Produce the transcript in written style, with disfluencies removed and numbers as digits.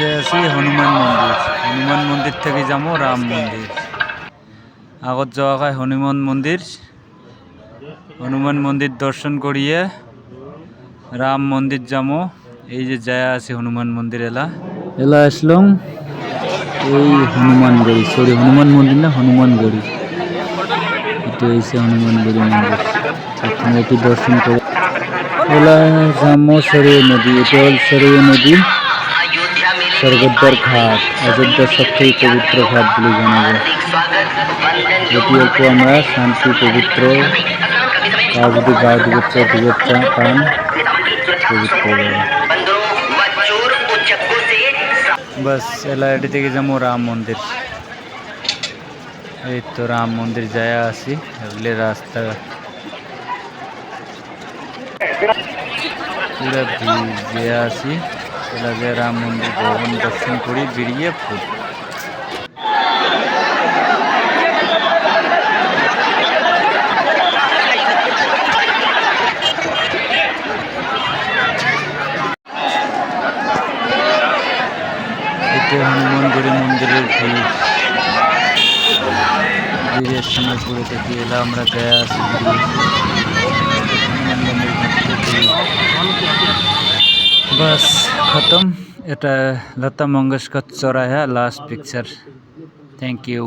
যে আছি হনুমান মন্দির। হনুমান মন্দির থেকে যাবো রাম মন্দির। আগত যাওয়া হয় হনুমান মন্দির। হনুমান মন্দির দর্শন করিয়ে রাম মন্দির যাবো। এই যে যায় আছে হনুমান মন্দির এলা আসলাম এই হনুমানগড়ি, সরি হনুমান মন্দির না হনুমানগড়ি। এটা হচ্ছে হনুমানগড়ি মন্দির। প্রথমে এটি দর্শন করে এলা যাবো সরিয়ে নদী। এটা হল সরিয়ে নদী, স্বর্গদ্বার ঘাট, অযোধ্যার সবথেকে পবিত্র ঘাট বলে জানা যায়। এটি অল্প আমরা শান্তি পবিত্র কাজ যদি গায়ে দিকে পান পবিত্র জায়গা। বাস এলা এটি থেকে যাবো রাম মন্দির। এই তো রাম মন্দির যায় আসি এগুলি রাস্তা পুরা ভিজে আসি। এলা যে রাম মন্দির ভবন দর্শন করি বেরিয়ে ফুট। এটা হনুমানগড়ি মন্দিরের ভিড়। ভিড়ের সময় পুরো থেকে এলা আমরা যায় আসি बस ख़त्म। এটা Lata Mangeshkar Chauraha last picture. Thank you.